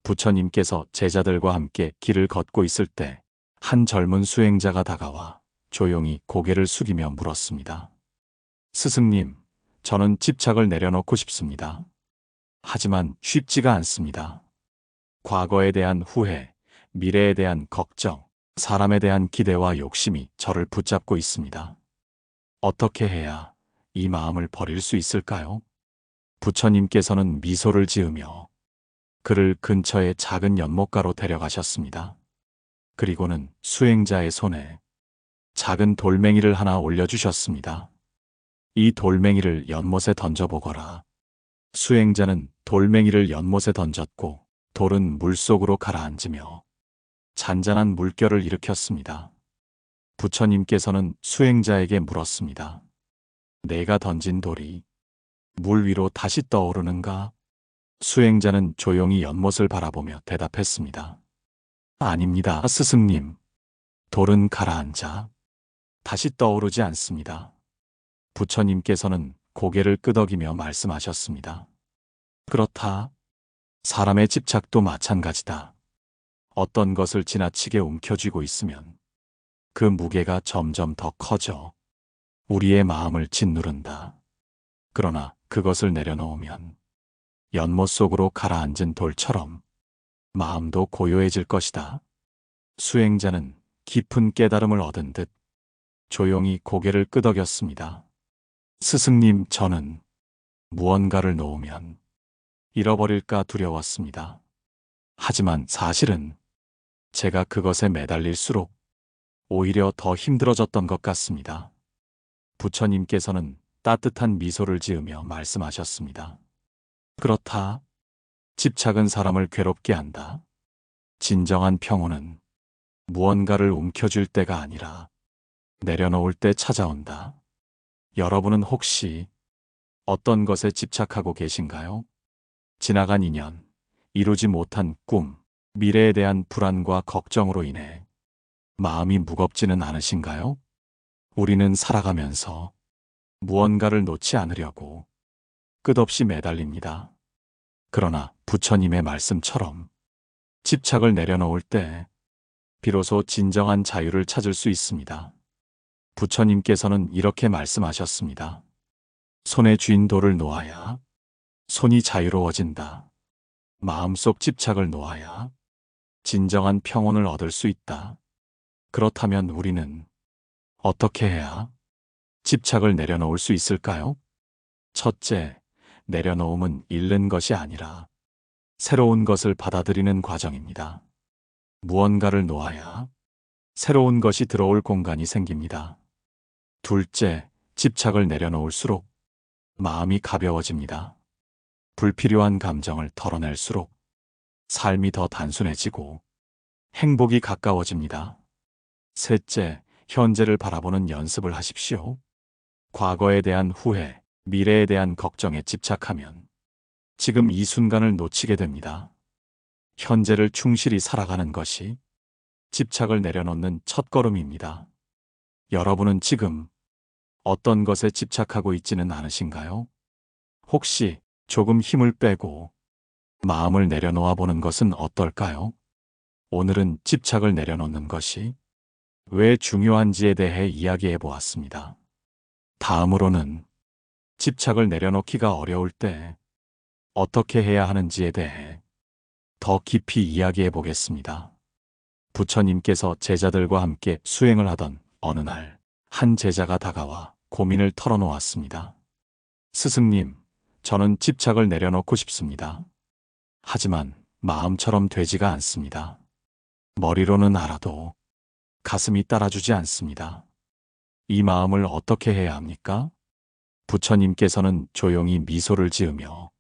부처님께서 제자들과 함께 길을 걷고 있을 때 한 젊은 수행자가 다가와 조용히 고개를 숙이며 물었습니다. 스승님, 저는 집착을 내려놓고 싶습니다. 하지만 쉽지가 않습니다. 과거에 대한 후회, 미래에 대한 걱정, 사람에 대한 기대와 욕심이 저를 붙잡고 있습니다. 어떻게 해야 이 마음을 버릴 수 있을까요? 부처님께서는 미소를 지으며 그를 근처의 작은 연못가로 데려가셨습니다. 그리고는 수행자의 손에 작은 돌멩이를 하나 올려주셨습니다. 이 돌멩이를 연못에 던져보거라. 수행자는 돌멩이를 연못에 던졌고 돌은 물속으로 가라앉으며 잔잔한 물결을 일으켰습니다. 부처님께서는 수행자에게 물었습니다. 내가 던진 돌이 물 위로 다시 떠오르는가? 수행자는 조용히 연못을 바라보며 대답했습니다. 아닙니다, 스승님. 돌은 가라앉아 다시 떠오르지 않습니다. 부처님께서는 고개를 끄덕이며 말씀하셨습니다. 그렇다. 사람의 집착도 마찬가지다. 어떤 것을 지나치게 움켜쥐고 있으면 그 무게가 점점 더 커져 우리의 마음을 짓누른다. 그러나 그것을 내려놓으면 연못 속으로 가라앉은 돌처럼 마음도 고요해질 것이다. 수행자는 깊은 깨달음을 얻은 듯 조용히 고개를 끄덕였습니다. 스승님, 저는 무언가를 놓으면 잃어버릴까 두려웠습니다. 하지만 사실은 제가 그것에 매달릴수록 오히려 더 힘들어졌던 것 같습니다. 부처님께서는 따뜻한 미소를 지으며 말씀하셨습니다. 그렇다. 집착은 사람을 괴롭게 한다. 진정한 평온은 무언가를 움켜쥘 때가 아니라 내려놓을 때 찾아온다. 여러분은 혹시 어떤 것에 집착하고 계신가요? 지나간 인연, 이루지 못한 꿈, 미래에 대한 불안과 걱정으로 인해 마음이 무겁지는 않으신가요? 우리는 살아가면서 무언가를 놓지 않으려고 끝없이 매달립니다. 그러나 부처님의 말씀처럼 집착을 내려놓을 때 비로소 진정한 자유를 찾을 수 있습니다. 부처님께서는 이렇게 말씀하셨습니다. 손에 쥔 돌을 놓아야 손이 자유로워진다. 마음속 집착을 놓아야 진정한 평온을 얻을 수 있다. 그렇다면 우리는 어떻게 해야 집착을 내려놓을 수 있을까요? 첫째, 내려놓음은 잃는 것이 아니라 새로운 것을 받아들이는 과정입니다. 무언가를 놓아야 새로운 것이 들어올 공간이 생깁니다. 둘째, 집착을 내려놓을수록 마음이 가벼워집니다. 불필요한 감정을 털어낼수록 삶이 더 단순해지고 행복이 가까워집니다. 셋째, 현재를 바라보는 연습을 하십시오. 과거에 대한 후회, 미래에 대한 걱정에 집착하면 지금 이 순간을 놓치게 됩니다. 현재를 충실히 살아가는 것이 집착을 내려놓는 첫걸음입니다. 여러분은 지금 어떤 것에 집착하고 있지는 않으신가요? 혹시 조금 힘을 빼고 마음을 내려놓아 보는 것은 어떨까요? 오늘은 집착을 내려놓는 것이 왜 중요한지에 대해 이야기해 보았습니다. 다음으로는 집착을 내려놓기가 어려울 때 어떻게 해야 하는지에 대해 더 깊이 이야기해 보겠습니다. 부처님께서 제자들과 함께 수행을 하던 어느 날, 한 제자가 다가와 고민을 털어놓았습니다. 스승님, 저는 집착을 내려놓고 싶습니다. 하지만 마음처럼 되지가 않습니다. 머리로는 알아도 가슴이 따라주지 않습니다. 이 마음을 어떻게 해야 합니까? 부처님께서는 조용히 미소를 지으며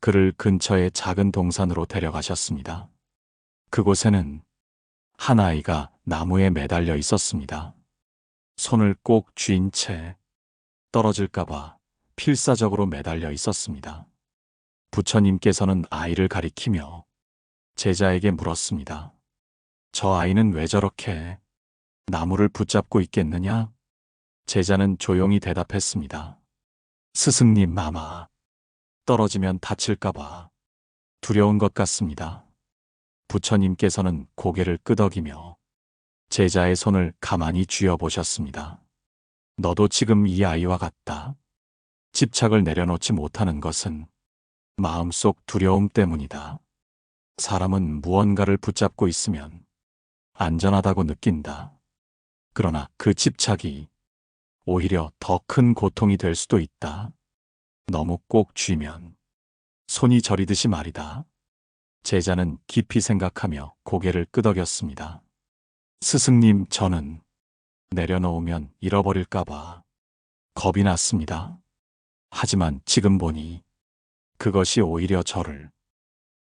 그를 근처의 작은 동산으로 데려가셨습니다. 그곳에는 한 아이가 나무에 매달려 있었습니다. 손을 꼭 쥔 채 떨어질까봐 필사적으로 매달려 있었습니다. 부처님께서는 아이를 가리키며 제자에게 물었습니다. 저 아이는 왜 저렇게 나무를 붙잡고 있겠느냐? 제자는 조용히 대답했습니다. 스승님, 아마 떨어지면 다칠까봐 두려운 것 같습니다. 부처님께서는 고개를 끄덕이며 제자의 손을 가만히 쥐어보셨습니다. 너도 지금 이 아이와 같다. 집착을 내려놓지 못하는 것은 마음속 두려움 때문이다. 사람은 무언가를 붙잡고 있으면 안전하다고 느낀다. 그러나 그 집착이 오히려 더 큰 고통이 될 수도 있다. 너무 꼭 쥐면 손이 저리듯이 말이다. 제자는 깊이 생각하며 고개를 끄덕였습니다. 스승님, 저는 내려놓으면 잃어버릴까봐 겁이 났습니다. 하지만 지금 보니 그것이 오히려 저를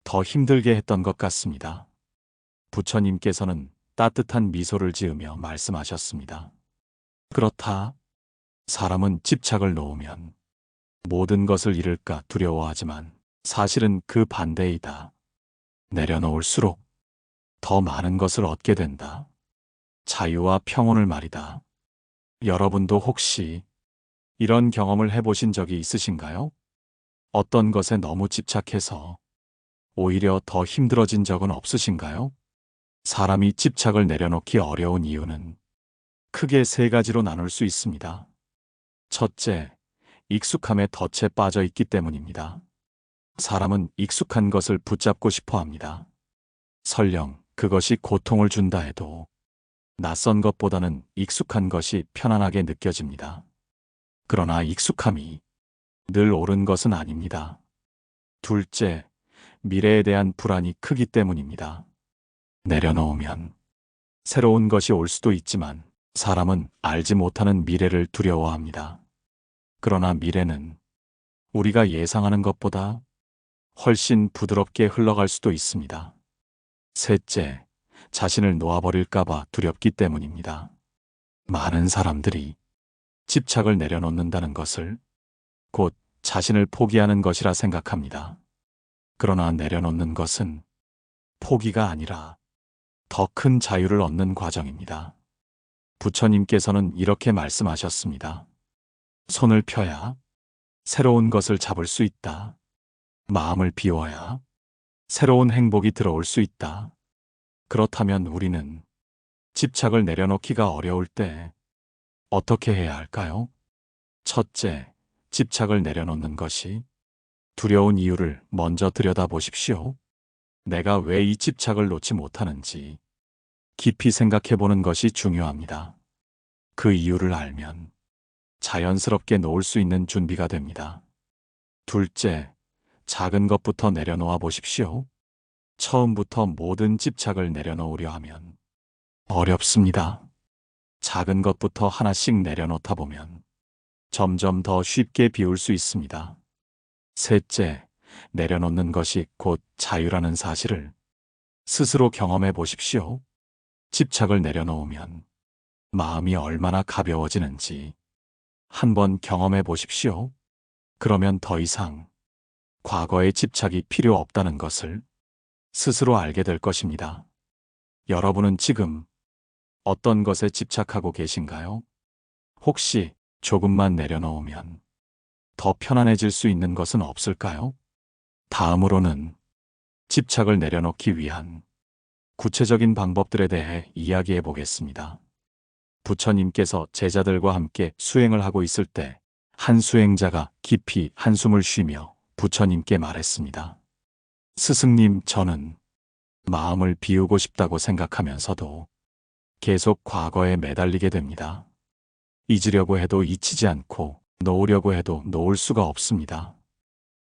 더 힘들게 했던 것 같습니다. 부처님께서는 따뜻한 미소를 지으며 말씀하셨습니다. 그렇다. 사람은 집착을 놓으면 모든 것을 잃을까 두려워하지만 사실은 그 반대이다. 내려놓을수록 더 많은 것을 얻게 된다. 자유와 평온을 말이다. 여러분도 혹시 이런 경험을 해보신 적이 있으신가요? 어떤 것에 너무 집착해서 오히려 더 힘들어진 적은 없으신가요? 사람이 집착을 내려놓기 어려운 이유는 크게 세 가지로 나눌 수 있습니다. 첫째, 익숙함에 덫에 빠져 있기 때문입니다. 사람은 익숙한 것을 붙잡고 싶어 합니다. 설령 그것이 고통을 준다 해도 낯선 것보다는 익숙한 것이 편안하게 느껴집니다. 그러나 익숙함이 늘 옳은 것은 아닙니다. 둘째, 미래에 대한 불안이 크기 때문입니다. 내려놓으면 새로운 것이 올 수도 있지만 사람은 알지 못하는 미래를 두려워합니다. 그러나 미래는 우리가 예상하는 것보다 훨씬 부드럽게 흘러갈 수도 있습니다. 셋째, 자신을 놓아버릴까봐 두렵기 때문입니다. 많은 사람들이 집착을 내려놓는다는 것을 곧 자신을 포기하는 것이라 생각합니다. 그러나 내려놓는 것은 포기가 아니라 더 큰 자유를 얻는 과정입니다. 부처님께서는 이렇게 말씀하셨습니다. 손을 펴야 새로운 것을 잡을 수 있다. 마음을 비워야 새로운 행복이 들어올 수 있다. 그렇다면 우리는 집착을 내려놓기가 어려울 때 어떻게 해야 할까요? 첫째, 집착을 내려놓는 것이 두려운 이유를 먼저 들여다보십시오. 내가 왜 이 집착을 놓지 못하는지 깊이 생각해 보는 것이 중요합니다. 그 이유를 알면 자연스럽게 놓을 수 있는 준비가 됩니다. 둘째, 작은 것부터 내려놓아 보십시오. 처음부터 모든 집착을 내려놓으려 하면 어렵습니다. 작은 것부터 하나씩 내려놓다 보면 점점 더 쉽게 비울 수 있습니다. 셋째, 내려놓는 것이 곧 자유라는 사실을 스스로 경험해 보십시오. 집착을 내려놓으면 마음이 얼마나 가벼워지는지 한번 경험해 보십시오. 그러면 더 이상 과거의 집착이 필요 없다는 것을 스스로 알게 될 것입니다. 여러분은 지금 어떤 것에 집착하고 계신가요? 혹시 조금만 내려놓으면 더 편안해질 수 있는 것은 없을까요? 다음으로는 집착을 내려놓기 위한 구체적인 방법들에 대해 이야기해 보겠습니다. 부처님께서 제자들과 함께 수행을 하고 있을 때 한 수행자가 깊이 한숨을 쉬며 부처님께 말했습니다. 스승님, 저는 마음을 비우고 싶다고 생각하면서도 계속 과거에 매달리게 됩니다. 잊으려고 해도 잊히지 않고 놓으려고 해도 놓을 수가 없습니다.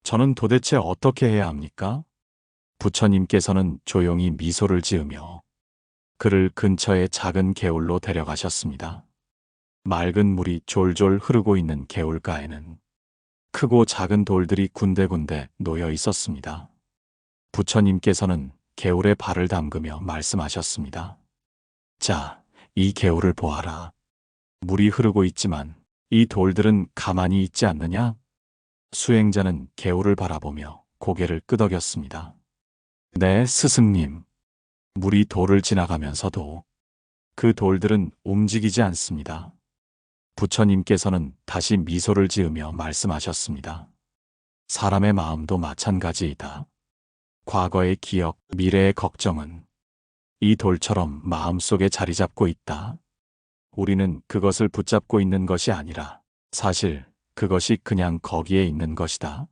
저는 도대체 어떻게 해야 합니까? 부처님께서는 조용히 미소를 지으며 그를 근처의 작은 개울로 데려가셨습니다. 맑은 물이 졸졸 흐르고 있는 개울가에는 크고 작은 돌들이 군데군데 놓여 있었습니다. 부처님께서는 개울에 발을 담그며 말씀하셨습니다. 자, 이 개울을 보아라. 물이 흐르고 있지만 이 돌들은 가만히 있지 않느냐? 수행자는 개울을 바라보며 고개를 끄덕였습니다. 네, 스승님. 물이 돌을 지나가면서도 그 돌들은 움직이지 않습니다. 부처님께서는 다시 미소를 지으며 말씀하셨습니다. 사람의 마음도 마찬가지이다. 과거의 기억, 미래의 걱정은 이 돌처럼 마음속에 자리 잡고 있다. 우리는 그것을 붙잡고 있는 것이 아니라 사실 그것이 그냥 거기에 있는 것이다.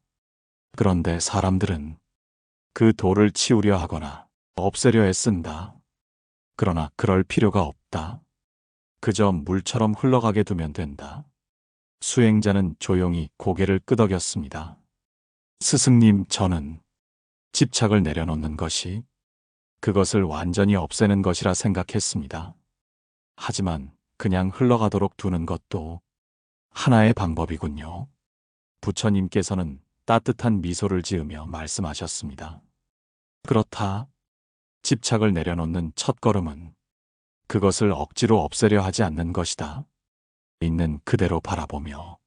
그런데 사람들은 그 돌을 치우려 하거나 없애려 애쓴다. 그러나 그럴 필요가 없다. 그저 물처럼 흘러가게 두면 된다. 수행자는 조용히 고개를 끄덕였습니다. 스승님, 저는 집착을 내려놓는 것이 그것을 완전히 없애는 것이라 생각했습니다. 하지만 그냥 흘러가도록 두는 것도 하나의 방법이군요. 부처님께서는 따뜻한 미소를 지으며 말씀하셨습니다. 그렇다. 집착을 내려놓는 첫걸음은 그것을 억지로 없애려 하지 않는 것이다. 있는 그대로 바라보며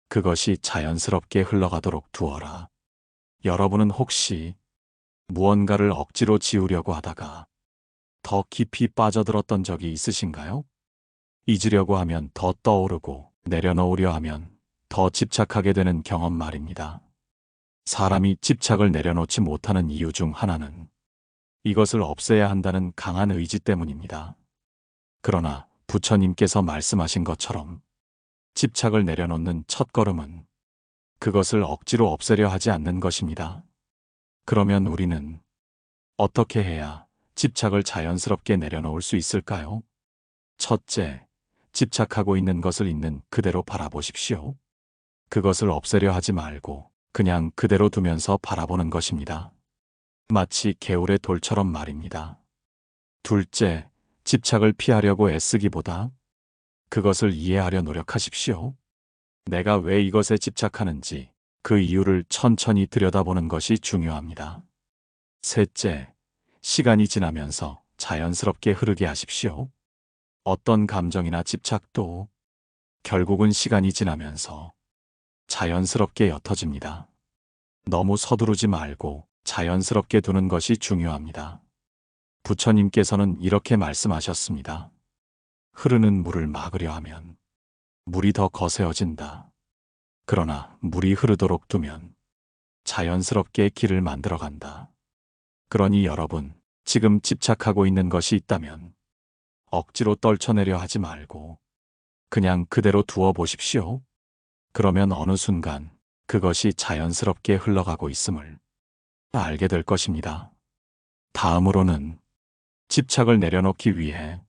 그것이 자연스럽게 흘러가도록 두어라. 여러분은 혹시 무언가를 억지로 지우려고 하다가 더 깊이 빠져들었던 적이 있으신가요? 잊으려고 하면 더 떠오르고 내려놓으려 하면 더 집착하게 되는 경험 말입니다. 사람이 집착을 내려놓지 못하는 이유 중 하나는 이것을 없애야 한다는 강한 의지 때문입니다. 그러나 부처님께서 말씀하신 것처럼 집착을 내려놓는 첫걸음은 그것을 억지로 없애려 하지 않는 것입니다. 그러면 우리는 어떻게 해야 집착을 자연스럽게 내려놓을 수 있을까요? 첫째, 집착하고 있는 것을 있는 그대로 바라보십시오. 그것을 없애려 하지 말고 그냥 그대로 두면서 바라보는 것입니다. 마치 개울의 돌처럼 말입니다. 둘째, 집착을 피하려고 애쓰기보다 그것을 이해하려 노력하십시오. 내가 왜 이것에 집착하는지 그 이유를 천천히 들여다보는 것이 중요합니다. 셋째, 시간이 지나면서 자연스럽게 흐르게 하십시오. 어떤 감정이나 집착도 결국은 시간이 지나면서 자연스럽게 옅어집니다. 너무 서두르지 말고 자연스럽게 두는 것이 중요합니다. 부처님께서는 이렇게 말씀하셨습니다. 흐르는 물을 막으려 하면 물이 더 거세어진다. 그러나 물이 흐르도록 두면 자연스럽게 길을 만들어간다. 그러니 여러분, 지금 집착하고 있는 것이 있다면 억지로 떨쳐내려 하지 말고 그냥 그대로 두어 보십시오. 그러면 어느 순간 그것이 자연스럽게 흘러가고 있음을 알게 될 것입니다. 다음으로는 집착을 내려놓기 위해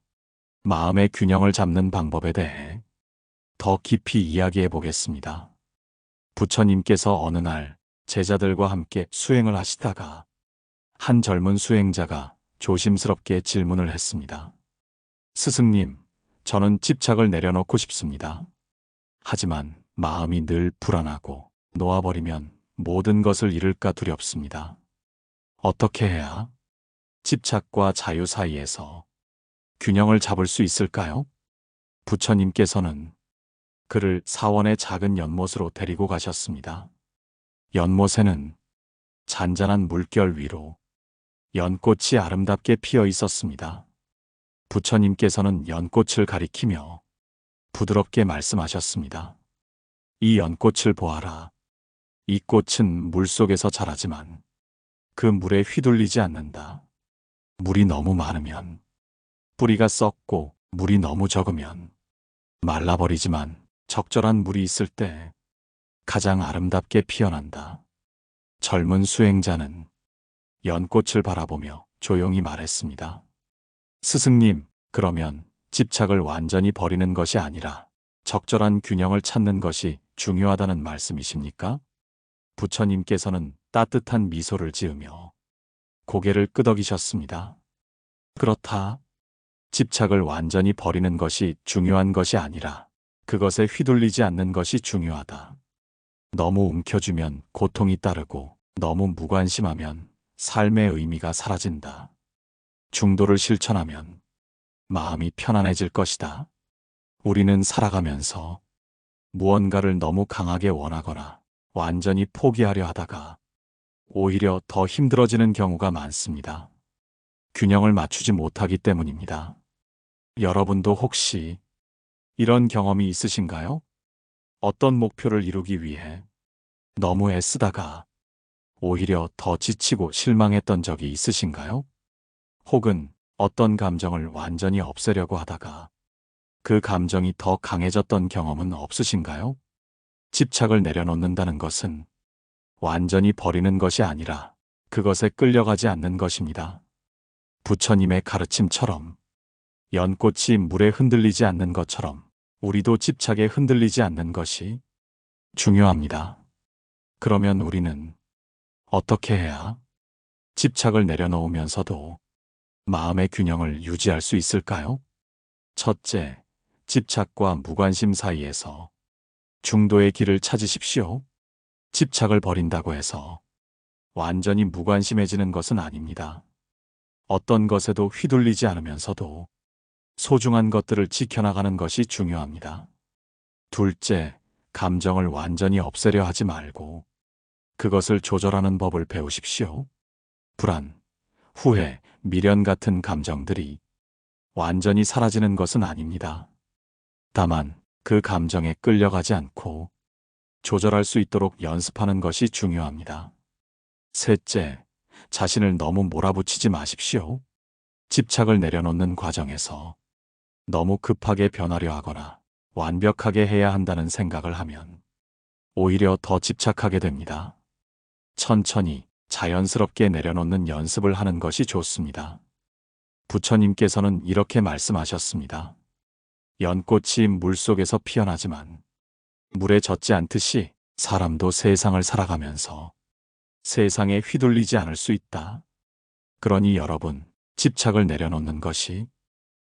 마음의 균형을 잡는 방법에 대해 더 깊이 이야기해 보겠습니다. 부처님께서 어느 날 제자들과 함께 수행을 하시다가 한 젊은 수행자가 조심스럽게 질문을 했습니다. 스승님, 저는 집착을 내려놓고 싶습니다. 하지만 마음이 늘 불안하고 놓아버리면 모든 것을 잃을까 두렵습니다. 어떻게 해야 집착과 자유 사이에서 균형을 잡을 수 있을까요? 부처님께서는 그를 사원의 작은 연못으로 데리고 가셨습니다. 연못에는 잔잔한 물결 위로 연꽃이 아름답게 피어 있었습니다. 부처님께서는 연꽃을 가리키며 부드럽게 말씀하셨습니다. 이 연꽃을 보아라. 이 꽃은 물속에서 자라지만 그 물에 휘둘리지 않는다. 물이 너무 많으면 뿌리가 썩고 물이 너무 적으면 말라버리지만 적절한 물이 있을 때 가장 아름답게 피어난다. 젊은 수행자는 연꽃을 바라보며 조용히 말했습니다. 스승님, 그러면 집착을 완전히 버리는 것이 아니라 적절한 균형을 찾는 것이 중요하다는 말씀이십니까? 부처님께서는 따뜻한 미소를 지으며 고개를 끄덕이셨습니다. 그렇다. 집착을 완전히 버리는 것이 중요한 것이 아니라 그것에 휘둘리지 않는 것이 중요하다. 너무 움켜쥐면 고통이 따르고 너무 무관심하면 삶의 의미가 사라진다. 중도를 실천하면 마음이 편안해질 것이다. 우리는 살아가면서 무언가를 너무 강하게 원하거나 완전히 포기하려 하다가 오히려 더 힘들어지는 경우가 많습니다. 균형을 맞추지 못하기 때문입니다. 여러분도 혹시 이런 경험이 있으신가요? 어떤 목표를 이루기 위해 너무 애쓰다가 오히려 더 지치고 실망했던 적이 있으신가요? 혹은 어떤 감정을 완전히 없애려고 하다가 그 감정이 더 강해졌던 경험은 없으신가요? 집착을 내려놓는다는 것은 완전히 버리는 것이 아니라 그것에 끌려가지 않는 것입니다. 부처님의 가르침처럼 연꽃이 물에 흔들리지 않는 것처럼 우리도 집착에 흔들리지 않는 것이 중요합니다. 그러면 우리는 어떻게 해야 집착을 내려놓으면서도 마음의 균형을 유지할 수 있을까요? 첫째, 집착과 무관심 사이에서 중도의 길을 찾으십시오. 집착을 버린다고 해서 완전히 무관심해지는 것은 아닙니다. 어떤 것에도 휘둘리지 않으면서도 소중한 것들을 지켜나가는 것이 중요합니다. 둘째, 감정을 완전히 없애려 하지 말고 그것을 조절하는 법을 배우십시오. 불안, 후회, 미련 같은 감정들이 완전히 사라지는 것은 아닙니다. 다만 그 감정에 끌려가지 않고 조절할 수 있도록 연습하는 것이 중요합니다. 셋째, 자신을 너무 몰아붙이지 마십시오. 집착을 내려놓는 과정에서 너무 급하게 변하려 하거나 완벽하게 해야 한다는 생각을 하면 오히려 더 집착하게 됩니다. 천천히 자연스럽게 내려놓는 연습을 하는 것이 좋습니다. 부처님께서는 이렇게 말씀하셨습니다. 연꽃이 물속에서 피어나지만 물에 젖지 않듯이 사람도 세상을 살아가면서 세상에 휘둘리지 않을 수 있다. 그러니 여러분, 집착을 내려놓는 것이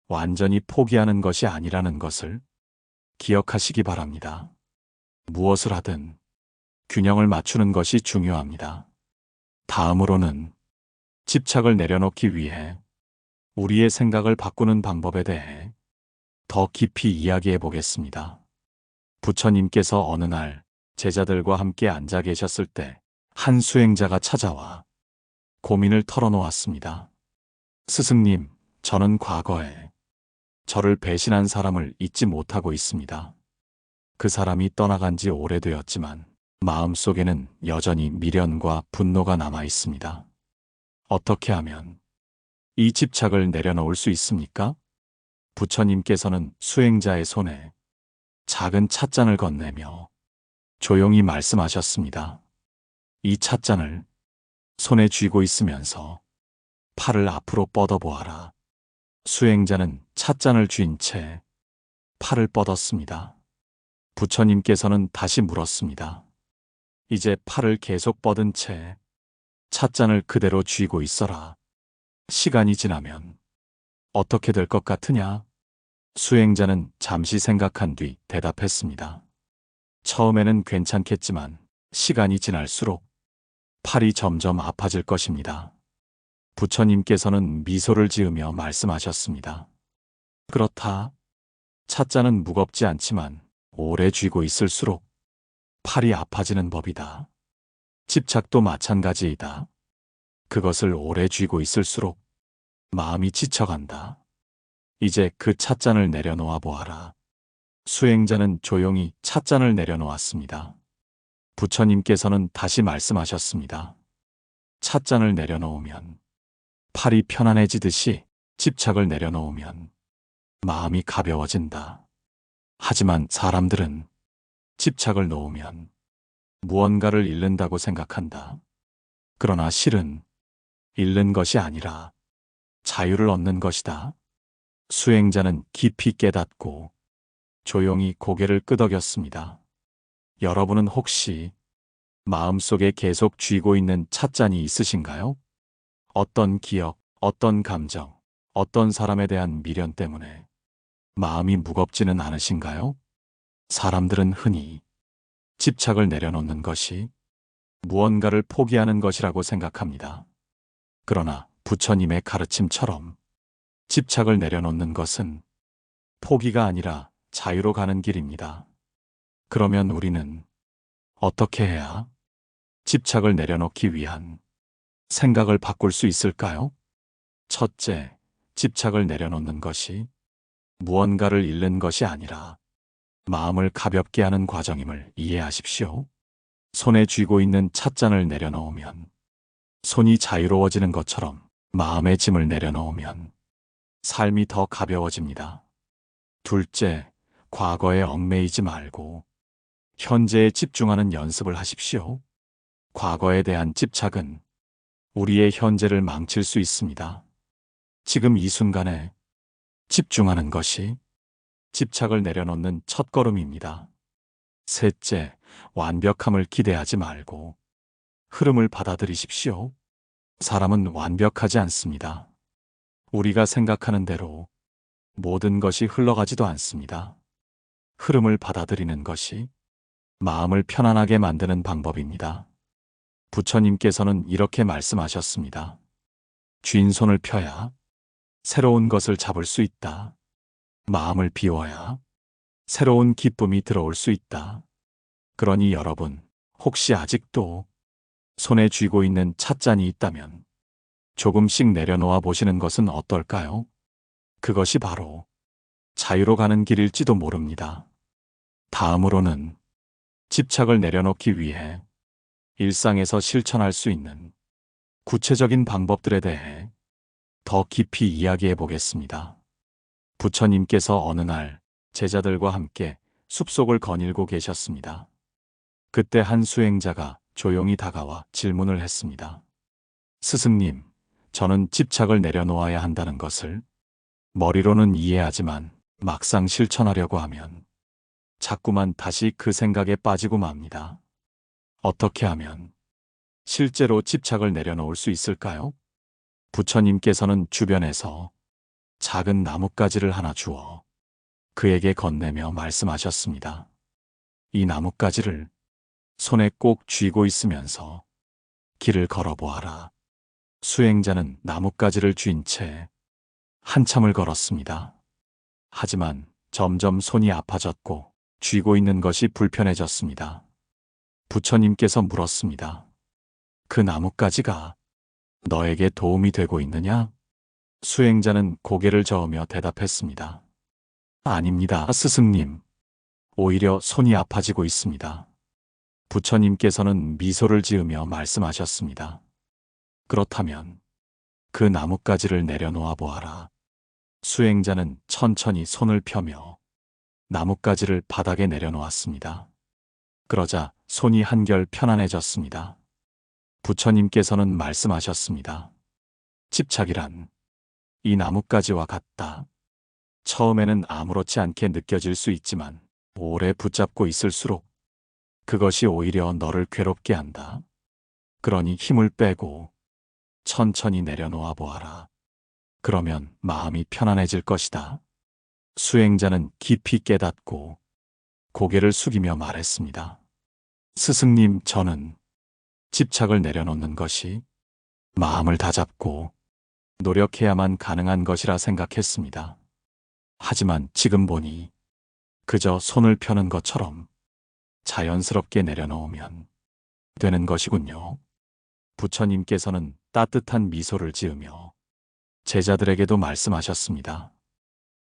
완전히 포기하는 것이 아니라는 것을 기억하시기 바랍니다. 무엇을 하든 균형을 맞추는 것이 중요합니다. 다음으로는 집착을 내려놓기 위해 우리의 생각을 바꾸는 방법에 대해 더 깊이 이야기해 보겠습니다. 부처님께서 어느 날 제자들과 함께 앉아 계셨을 때 한 수행자가 찾아와 고민을 털어놓았습니다. 스승님, 저는 과거에 저를 배신한 사람을 잊지 못하고 있습니다. 그 사람이 떠나간 지 오래되었지만 마음속에는 여전히 미련과 분노가 남아 있습니다. 어떻게 하면 이 집착을 내려놓을 수 있습니까? 부처님께서는 수행자의 손에 작은 찻잔을 건네며 조용히 말씀하셨습니다. 이 찻잔을 손에 쥐고 있으면서 팔을 앞으로 뻗어보아라. 수행자는 찻잔을 쥔 채 팔을 뻗었습니다. 부처님께서는 다시 물었습니다. 이제 팔을 계속 뻗은 채 찻잔을 그대로 쥐고 있어라. 시간이 지나면 어떻게 될 것 같으냐? 수행자는 잠시 생각한 뒤 대답했습니다. 처음에는 괜찮겠지만 시간이 지날수록 팔이 점점 아파질 것입니다. 부처님께서는 미소를 지으며 말씀하셨습니다. 그렇다. 찻잔은 무겁지 않지만 오래 쥐고 있을수록 팔이 아파지는 법이다. 집착도 마찬가지이다. 그것을 오래 쥐고 있을수록 마음이 지쳐간다. 이제 그 찻잔을 내려놓아 보아라. 수행자는 조용히 찻잔을 내려놓았습니다. 부처님께서는 다시 말씀하셨습니다. 찻잔을 내려놓으면 팔이 편안해지듯이 집착을 내려놓으면 마음이 가벼워진다. 하지만 사람들은 집착을 놓으면 무언가를 잃는다고 생각한다. 그러나 실은 잃는 것이 아니라 자유를 얻는 것이다. 수행자는 깊이 깨닫고 조용히 고개를 끄덕였습니다. 여러분은 혹시 마음속에 계속 쥐고 있는 찻잔이 있으신가요? 어떤 기억, 어떤 감정, 어떤 사람에 대한 미련 때문에 마음이 무겁지는 않으신가요? 사람들은 흔히 집착을 내려놓는 것이 무언가를 포기하는 것이라고 생각합니다. 그러나 부처님의 가르침처럼 집착을 내려놓는 것은 포기가 아니라 자유로 가는 길입니다. 그러면 우리는 어떻게 해야 집착을 내려놓기 위한 생각을 바꿀 수 있을까요? 첫째, 집착을 내려놓는 것이 무언가를 잃는 것이 아니라 마음을 가볍게 하는 과정임을 이해하십시오. 손에 쥐고 있는 찻잔을 내려놓으면, 손이 자유로워지는 것처럼 마음의 짐을 내려놓으면 삶이 더 가벼워집니다. 둘째, 과거에 얽매이지 말고 현재에 집중하는 연습을 하십시오. 과거에 대한 집착은 우리의 현재를 망칠 수 있습니다. 지금 이 순간에 집중하는 것이 집착을 내려놓는 첫걸음입니다. 셋째, 완벽함을 기대하지 말고 흐름을 받아들이십시오. 사람은 완벽하지 않습니다. 우리가 생각하는 대로 모든 것이 흘러가지도 않습니다. 흐름을 받아들이는 것이 마음을 편안하게 만드는 방법입니다. 부처님께서는 이렇게 말씀하셨습니다. 쥔 손을 펴야 새로운 것을 잡을 수 있다. 마음을 비워야 새로운 기쁨이 들어올 수 있다. 그러니 여러분, 혹시 아직도 손에 쥐고 있는 찻잔이 있다면 조금씩 내려놓아 보시는 것은 어떨까요? 그것이 바로 자유로 가는 길일지도 모릅니다. 다음으로는 집착을 내려놓기 위해 일상에서 실천할 수 있는 구체적인 방법들에 대해 더 깊이 이야기해 보겠습니다. 부처님께서 어느 날 제자들과 함께 숲속을 거닐고 계셨습니다. 그때 한 수행자가 조용히 다가와 질문을 했습니다. 스승님, 저는 집착을 내려놓아야 한다는 것을 머리로는 이해하지만 막상 실천하려고 하면 자꾸만 다시 그 생각에 빠지고 맙니다. 어떻게 하면 실제로 집착을 내려놓을 수 있을까요? 부처님께서는 주변에서 작은 나뭇가지를 하나 주어 그에게 건네며 말씀하셨습니다. 이 나뭇가지를 손에 꼭 쥐고 있으면서 길을 걸어보아라. 수행자는 나뭇가지를 쥔 채 한참을 걸었습니다. 하지만 점점 손이 아파졌고 쥐고 있는 것이 불편해졌습니다. 부처님께서 물었습니다. 그 나뭇가지가 너에게 도움이 되고 있느냐? 수행자는 고개를 저으며 대답했습니다. 아닙니다, 스승님. 오히려 손이 아파지고 있습니다. 부처님께서는 미소를 지으며 말씀하셨습니다. 그렇다면 그 나뭇가지를 내려놓아 보아라. 수행자는 천천히 손을 펴며 나뭇가지를 바닥에 내려놓았습니다. 그러자 손이 한결 편안해졌습니다. 부처님께서는 말씀하셨습니다. 집착이란 이 나뭇가지와 같다. 처음에는 아무렇지 않게 느껴질 수 있지만 오래 붙잡고 있을수록 그것이 오히려 너를 괴롭게 한다. 그러니 힘을 빼고 천천히 내려놓아 보아라. 그러면 마음이 편안해질 것이다. 수행자는 깊이 깨닫고 고개를 숙이며 말했습니다. 스승님, 저는 집착을 내려놓는 것이 마음을 다잡고 노력해야만 가능한 것이라 생각했습니다. 하지만 지금 보니 그저 손을 펴는 것처럼 자연스럽게 내려놓으면 되는 것이군요. 부처님께서는 따뜻한 미소를 지으며 제자들에게도 말씀하셨습니다.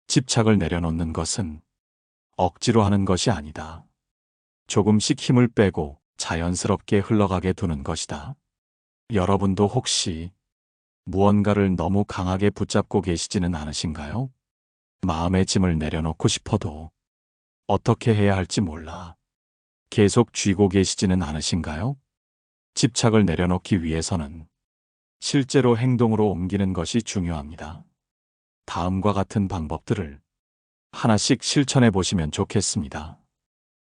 집착을 내려놓는 것은 억지로 하는 것이 아니다. 조금씩 힘을 빼고 자연스럽게 흘러가게 두는 것이다. 여러분도 혹시 무언가를 너무 강하게 붙잡고 계시지는 않으신가요? 마음의 짐을 내려놓고 싶어도 어떻게 해야 할지 몰라 계속 쥐고 계시지는 않으신가요? 집착을 내려놓기 위해서는 실제로 행동으로 옮기는 것이 중요합니다. 다음과 같은 방법들을 하나씩 실천해 보시면 좋겠습니다.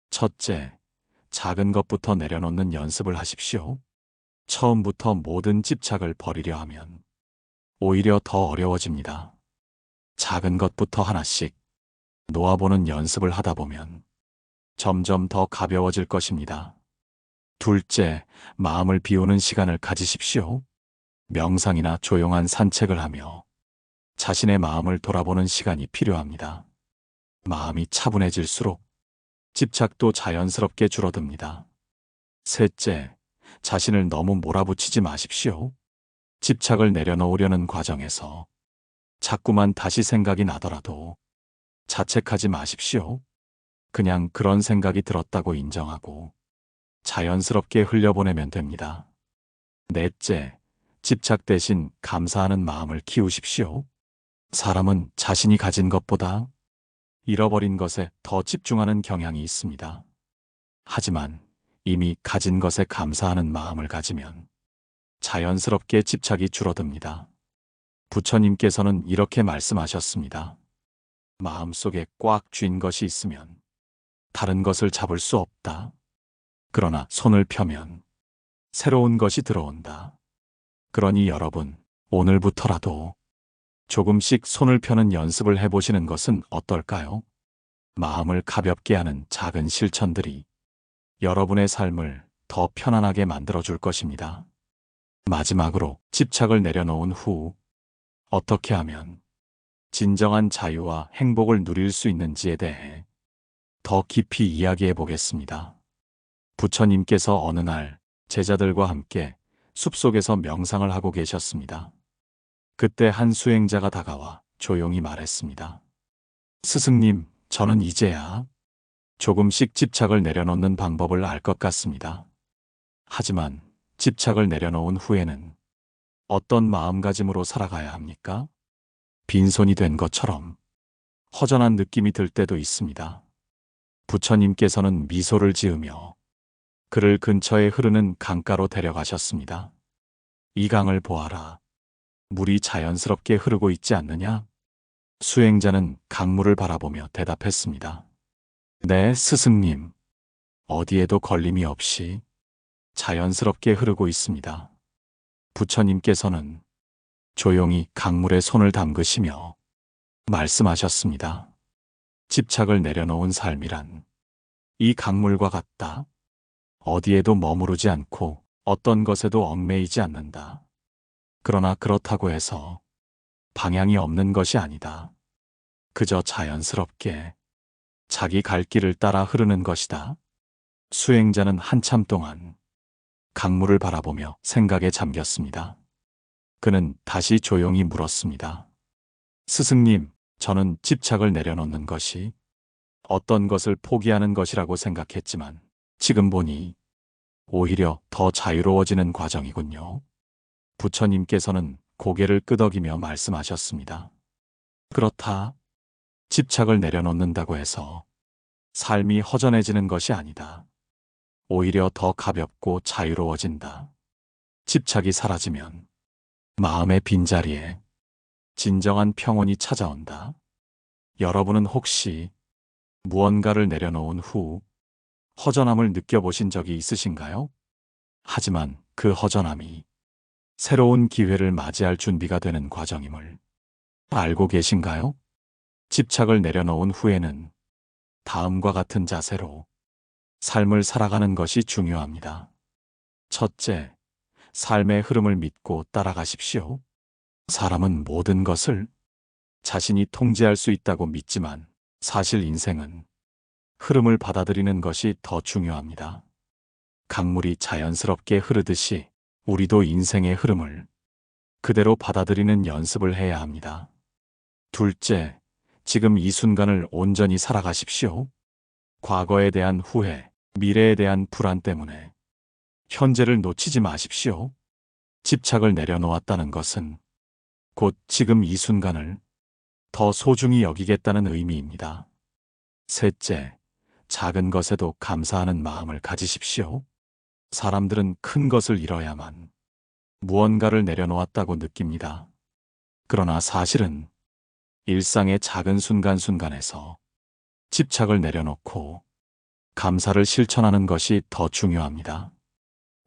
첫째, 작은 것부터 내려놓는 연습을 하십시오. 처음부터 모든 집착을 버리려 하면 오히려 더 어려워집니다. 작은 것부터 하나씩 놓아보는 연습을 하다 보면 점점 더 가벼워질 것입니다. 둘째, 마음을 비우는 시간을 가지십시오. 명상이나 조용한 산책을 하며 자신의 마음을 돌아보는 시간이 필요합니다. 마음이 차분해질수록 집착도 자연스럽게 줄어듭니다. 셋째, 자신을 너무 몰아붙이지 마십시오. 집착을 내려놓으려는 과정에서 자꾸만 다시 생각이 나더라도 자책하지 마십시오. 그냥 그런 생각이 들었다고 인정하고 자연스럽게 흘려보내면 됩니다. 넷째, 집착 대신 감사하는 마음을 키우십시오. 사람은 자신이 가진 것보다 잃어버린 것에 더 집중하는 경향이 있습니다. 하지만 이미 가진 것에 감사하는 마음을 가지면 자연스럽게 집착이 줄어듭니다. 부처님께서는 이렇게 말씀하셨습니다. 마음속에 꽉 쥔 것이 있으면 다른 것을 잡을 수 없다. 그러나 손을 펴면 새로운 것이 들어온다. 그러니 여러분, 오늘부터라도 조금씩 손을 펴는 연습을 해보시는 것은 어떨까요? 마음을 가볍게 하는 작은 실천들이 여러분의 삶을 더 편안하게 만들어줄 것입니다. 마지막으로 집착을 내려놓은 후 어떻게 하면 진정한 자유와 행복을 누릴 수 있는지에 대해 더 깊이 이야기해 보겠습니다. 부처님께서 어느 날 제자들과 함께 숲속에서 명상을 하고 계셨습니다. 그때 한 수행자가 다가와 조용히 말했습니다. 스승님, 저는 이제야 조금씩 집착을 내려놓는 방법을 알 것 같습니다. 하지만 집착을 내려놓은 후에는 어떤 마음가짐으로 살아가야 합니까? 빈손이 된 것처럼 허전한 느낌이 들 때도 있습니다. 부처님께서는 미소를 지으며 그를 근처에 흐르는 강가로 데려가셨습니다. 이 강을 보아라. 물이 자연스럽게 흐르고 있지 않느냐? 수행자는 강물을 바라보며 대답했습니다. 네, 스승님. 어디에도 걸림이 없이 자연스럽게 흐르고 있습니다. 부처님께서는 조용히 강물에 손을 담그시며 말씀하셨습니다. 집착을 내려놓은 삶이란 이 강물과 같다. 어디에도 머무르지 않고 어떤 것에도 얽매이지 않는다. 그러나 그렇다고 해서 방향이 없는 것이 아니다. 그저 자연스럽게 자기 갈 길을 따라 흐르는 것이다. 수행자는 한참 동안 강물을 바라보며 생각에 잠겼습니다. 그는 다시 조용히 물었습니다. 스승님, 저는 집착을 내려놓는 것이 어떤 것을 포기하는 것이라고 생각했지만 지금 보니 오히려 더 자유로워지는 과정이군요. 부처님께서는 고개를 끄덕이며 말씀하셨습니다. 그렇다. 집착을 내려놓는다고 해서 삶이 허전해지는 것이 아니다. 오히려 더 가볍고 자유로워진다. 집착이 사라지면 마음의 빈자리에 진정한 평온이 찾아온다. 여러분은 혹시 무언가를 내려놓은 후 허전함을 느껴보신 적이 있으신가요? 하지만 그 허전함이 새로운 기회를 맞이할 준비가 되는 과정임을 알고 계신가요? 집착을 내려놓은 후에는 다음과 같은 자세로 삶을 살아가는 것이 중요합니다. 첫째, 삶의 흐름을 믿고 따라가십시오. 사람은 모든 것을 자신이 통제할 수 있다고 믿지만 사실 인생은 흐름을 받아들이는 것이 더 중요합니다. 강물이 자연스럽게 흐르듯이 우리도 인생의 흐름을 그대로 받아들이는 연습을 해야 합니다. 둘째, 지금 이 순간을 온전히 살아가십시오. 과거에 대한 후회, 미래에 대한 불안 때문에 현재를 놓치지 마십시오. 집착을 내려놓았다는 것은 곧 지금 이 순간을 더 소중히 여기겠다는 의미입니다. 셋째, 작은 것에도 감사하는 마음을 가지십시오. 사람들은 큰 것을 잃어야만 무언가를 내려놓았다고 느낍니다. 그러나 사실은 일상의 작은 순간순간에서 집착을 내려놓고 감사를 실천하는 것이 더 중요합니다.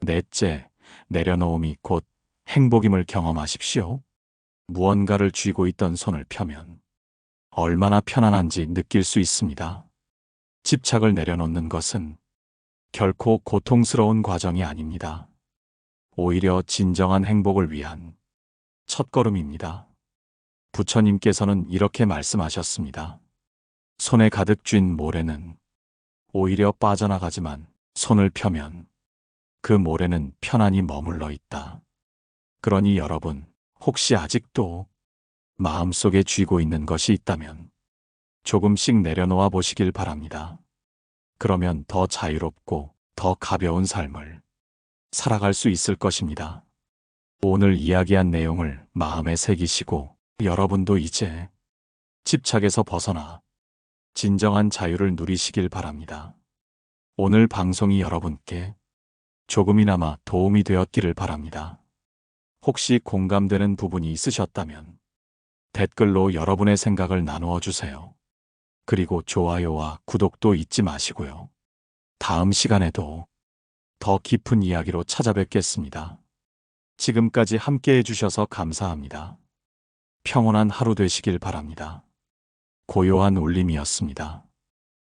넷째, 내려놓음이 곧 행복임을 경험하십시오. 무언가를 쥐고 있던 손을 펴면 얼마나 편안한지 느낄 수 있습니다. 집착을 내려놓는 것은 결코 고통스러운 과정이 아닙니다. 오히려 진정한 행복을 위한 첫걸음입니다. 부처님께서는 이렇게 말씀하셨습니다. 손에 가득 쥔 모래는 오히려 빠져나가지만 손을 펴면 그 모래는 편안히 머물러 있다. 그러니 여러분, 혹시 아직도 마음속에 쥐고 있는 것이 있다면 조금씩 내려놓아 보시길 바랍니다. 그러면 더 자유롭고 더 가벼운 삶을 살아갈 수 있을 것입니다. 오늘 이야기한 내용을 마음에 새기시고 여러분도 이제 집착에서 벗어나 진정한 자유를 누리시길 바랍니다. 오늘 방송이 여러분께 조금이나마 도움이 되었기를 바랍니다. 혹시 공감되는 부분이 있으셨다면 댓글로 여러분의 생각을 나누어 주세요. 그리고 좋아요와 구독도 잊지 마시고요. 다음 시간에도 더 깊은 이야기로 찾아뵙겠습니다. 지금까지 함께 해주셔서 감사합니다. 평온한 하루 되시길 바랍니다. 고요한 울림이었습니다.